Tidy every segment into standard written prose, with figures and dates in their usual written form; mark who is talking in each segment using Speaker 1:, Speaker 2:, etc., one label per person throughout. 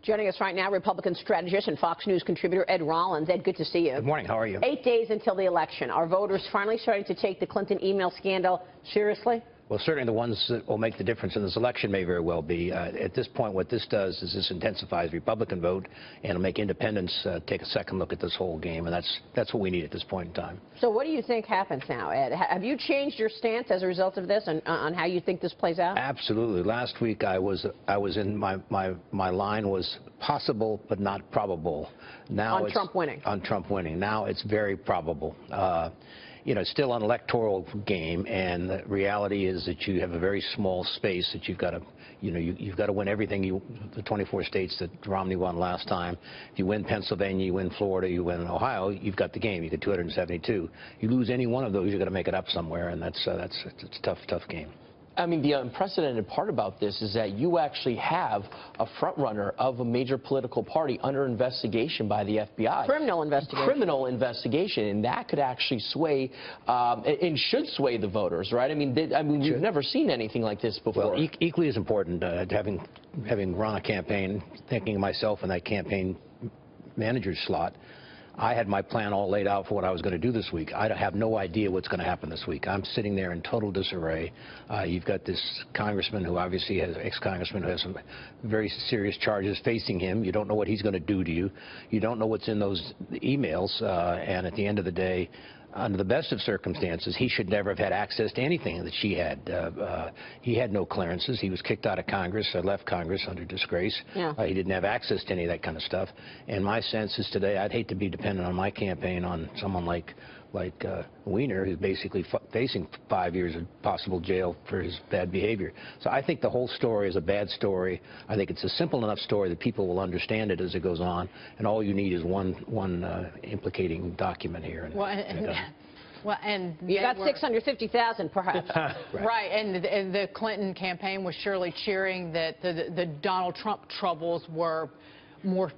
Speaker 1: Joining us right now, Republican strategist and Fox News contributor Ed Rollins. Ed, good to see you.
Speaker 2: Good morning. How are you?
Speaker 1: 8 days until the election. Are voters finally starting to take the Clinton email scandal seriously?
Speaker 2: Well, certainly the ones that will make the difference in this election may very well be. At this point, what this does is this intensifies Republican vote and it'll make independents take a second look at this whole game, and that's what we need at this point in time.
Speaker 1: So what do you think happens now, Ed? Have you changed your stance as a result of this on how you think this plays out?
Speaker 2: Absolutely. Last week I was in my line was possible but not probable. Now
Speaker 1: on Trump winning.
Speaker 2: On Trump winning. Now it's very probable. You know, it's still an electoral game, and the reality is that you have a very small space that you've got to, you've got to win everything. The 24 states that Romney won last time. If you win Pennsylvania, you win Florida, you win Ohio, you've got the game. You get 272. You lose any one of those, you're going to make it up somewhere, and it's a tough game.
Speaker 3: I mean, the unprecedented part about this is that you actually have a front-runner of a major political party under investigation by the FBI.
Speaker 1: Criminal investigation.
Speaker 3: Criminal investigation, and that could actually sway and should sway the voters, right? I mean, we've never seen anything like this before.
Speaker 2: Well, equally as important, having run a campaign, thinking of myself in that campaign manager's slot, I had my plan all laid out for what I was going to do this week. I have no idea what's going to happen this week. I'm sitting there in total disarray. You've got this congressman who obviously has, ex-congressman who has some very serious charges facing him. You don't know what he's going to do to you. You don't know what's in those emails. And at the end of the day, under the best of circumstances, he should never have had access to anything that she had. He had no clearances. He was kicked out of Congress, left Congress under disgrace.
Speaker 1: Yeah.
Speaker 2: He didn't have access to any of that kind of stuff. And my sense is today, I'd hate to be dependent on my campaign on someone like Weiner, who's basically facing 5 years of possible jail for his bad behavior. So I think the whole story is a bad story. I think it's a simple enough story that people will understand it as it goes on, and all you need is one implicating document here.
Speaker 4: And
Speaker 1: you got 650,000, perhaps.
Speaker 4: Right, and the Clinton campaign was surely cheering that the Donald Trump troubles were more,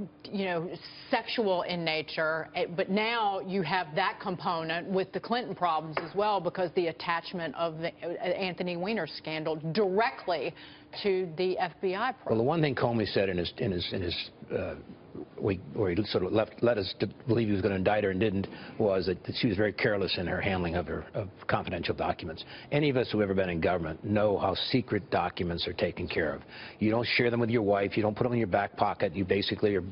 Speaker 4: sexual in nature, but now you have that component with the Clinton problems as well, because the attachment of the Anthony Weiner scandal directly to the FBI probe.
Speaker 2: Well, the one thing Comey said in his where he sort of led us to believe he was going to indict her and didn't, was that she was very careless in her handling of confidential documents. Any of us who have ever been in government know how secret documents are taken care of. You don't share them with your wife. You don't put them in your back pocket. You basically are,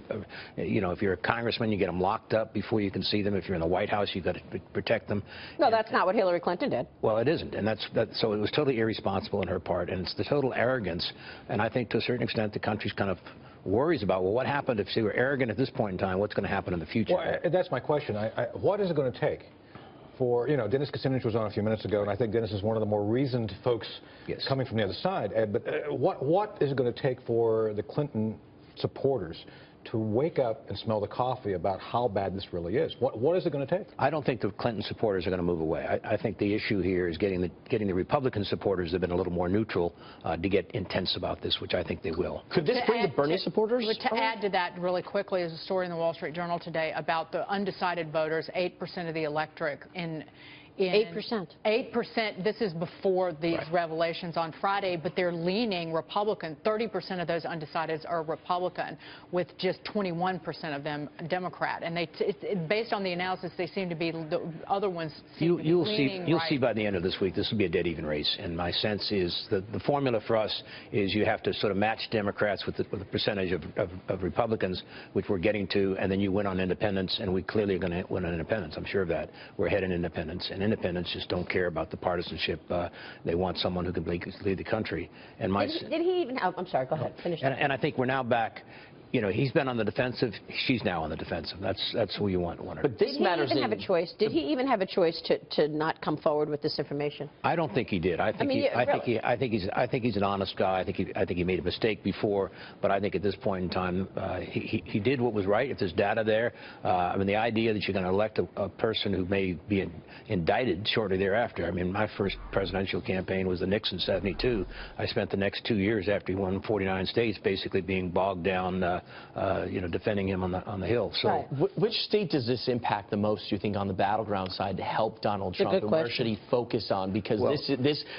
Speaker 2: if you're a congressman, you get them locked up before you can see them. If you're in the White House, you've got to protect them.
Speaker 1: No, that's not what Hillary Clinton did.
Speaker 2: Well, it isn't, and so it was totally irresponsible on her part, and it's the total arrogance. And I think to a certain extent the country's kind of worries about, well, what happened if they were arrogant at this point in time? What's going to happen in the future?
Speaker 5: Well, that's my question. What is it going to take for, Dennis Kucinich was on a few minutes ago, and I think Dennis is one of the more reasoned folks coming from the other side. But what is it going to take for the Clinton supporters to wake up and smell the coffee about how bad this really is? What is it going to take?
Speaker 2: I don't think the Clinton supporters are going to move away. I think the issue here is getting the Republican supporters that have been a little more neutral to get intense about this, which I think they will.
Speaker 3: Could this bring the Bernie supporters?
Speaker 4: To add to that really quickly, is a story in the Wall Street Journal today about the undecided voters, 8% of the electorate in
Speaker 1: 8%.
Speaker 4: 8%. This is before these revelations on Friday, but they're leaning Republican. 30% of those undecideds are Republican, with just 21% of them Democrat. And based on the analysis, they seem to be the other ones. You'll
Speaker 2: see by the end of this week, this will be a dead even race. And my sense is the formula for us is you have to sort of match Democrats with the percentage of Republicans, which we're getting to, and then you win on independents, and we clearly are going to win on independents. I'm sure of that. We're ahead in independents. And independents just don't care about the partisanship. They want someone who can lead the country. And
Speaker 1: did he even? Oh, I'm sorry. Go ahead. Finish.
Speaker 2: And I think we're now back. He's been on the defensive. She's now on the defensive. That's who you want her.
Speaker 3: But this matters.
Speaker 1: Did he even have a choice? Did he even have a choice to not come forward with this information?
Speaker 2: I don't think he did. I think he's an honest guy. I think he made a mistake before, but I think at this point in time he did what was right. If there's data there, I mean, the idea that you're going to elect a person who may be indicted shortly thereafter. I mean, my first presidential campaign was the Nixon '72. I spent the next 2 years after he won 49 states basically being bogged down defending him on the Hill. So,
Speaker 1: Right.
Speaker 3: Which state does this impact the most, do you think, on the battleground side to help Donald Trump?
Speaker 1: good
Speaker 3: And where
Speaker 1: question.
Speaker 3: should he focus on? Because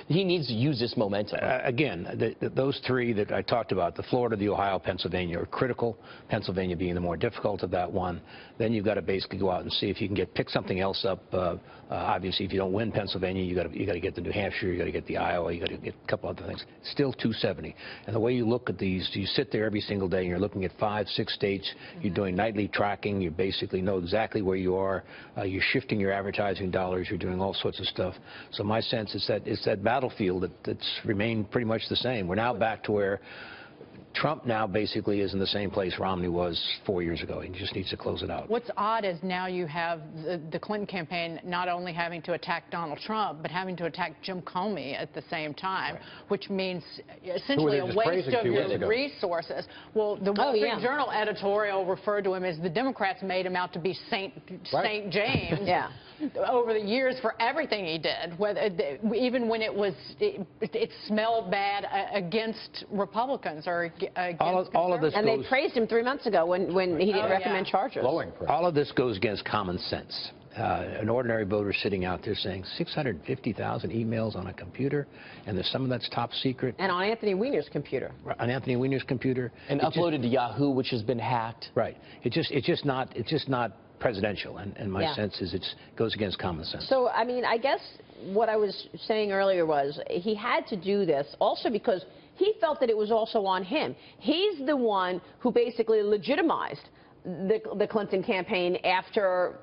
Speaker 3: he needs to use this momentum.
Speaker 2: again, those three that I talked about, the Florida, the Ohio, Pennsylvania, are critical. Pennsylvania being the more difficult of that one. Then you've got to basically go out and see if you can pick something else up. Obviously, if you don't win Pennsylvania, you got to get the New Hampshire, you got to get the Iowa, you got to get a couple other things. Still 270. And the way you look at these, you sit there every single day and you're looking at 5, 6 states. You're doing nightly tracking. You basically know exactly where you are. You're shifting your advertising dollars. You're doing all sorts of stuff. So my sense is that it's that battlefield that's remained pretty much the same. We're now back to where Trump now basically is in the same place Romney was 4 years ago. He just needs to close it out.
Speaker 4: What's odd is now you have the Clinton campaign not only having to attack Donald Trump, but having to attack Jim Comey at the same time, which means essentially a waste of your resources. Well, the Wall Street Journal editorial referred to him as the Democrats made him out to be Saint James.
Speaker 1: Yeah.
Speaker 4: Over the years for everything he did, even when it smelled bad against Republicans or against
Speaker 2: all of this
Speaker 1: and they praised him 3 months ago when he didn't recommend charges.
Speaker 2: All of this goes against common sense. An ordinary voter sitting out there saying 650,000 emails on a computer, and there's some of that's top secret.
Speaker 1: And on Anthony Weiner's computer.
Speaker 2: On Anthony Weiner's computer.
Speaker 3: And uploaded to Yahoo, which has been hacked.
Speaker 2: Right. It's just not presidential, and my sense is it goes against common sense.
Speaker 1: So, I mean, I guess what I was saying earlier was he had to do this also because he felt that it was also on him. He's the one who basically legitimized the Clinton campaign after,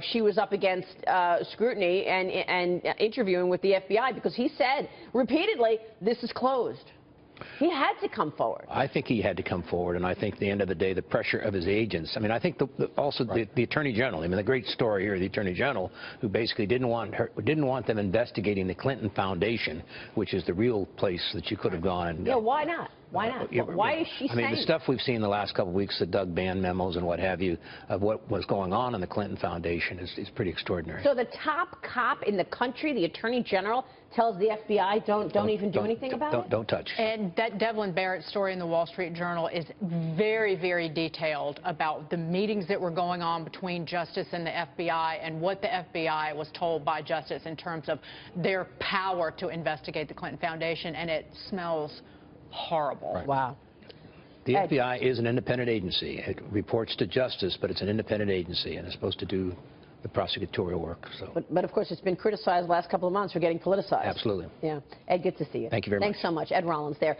Speaker 1: she was up against scrutiny and interviewing with the FBI, because he said repeatedly, this is closed. He had to come forward.
Speaker 2: I think he had to come forward, and I think at the end of the day, the pressure of his agents. I mean, I think the Attorney General. I mean, the great story here, the Attorney General, who basically didn't want them investigating the Clinton Foundation, which is the real place that you could have gone. And,
Speaker 1: yeah, why not? Why not? Why is she saying?
Speaker 2: I mean, the stuff we've seen the last couple of weeks, the Doug Band memos and what have you, of what was going on in the Clinton Foundation is pretty extraordinary.
Speaker 1: So the top cop in the country, the Attorney General, tells the FBI don't even do anything about it?
Speaker 2: Don't touch.
Speaker 4: And that Devlin Barrett story in the Wall Street Journal is very, very detailed about the meetings that were going on between Justice and the FBI and what the FBI was told by Justice in terms of their power to investigate the Clinton Foundation, and it smells horrible.
Speaker 1: Right. Wow.
Speaker 2: The FBI is an independent agency. It reports to Justice, but it's an independent agency, and it's supposed to do the prosecutorial work. So.
Speaker 1: But of course, it's been criticized the last couple of months for getting politicized.
Speaker 2: Absolutely.
Speaker 1: Yeah. Ed, good to see you.
Speaker 2: Thank you very much.
Speaker 1: Thanks so much. Ed Rollins there.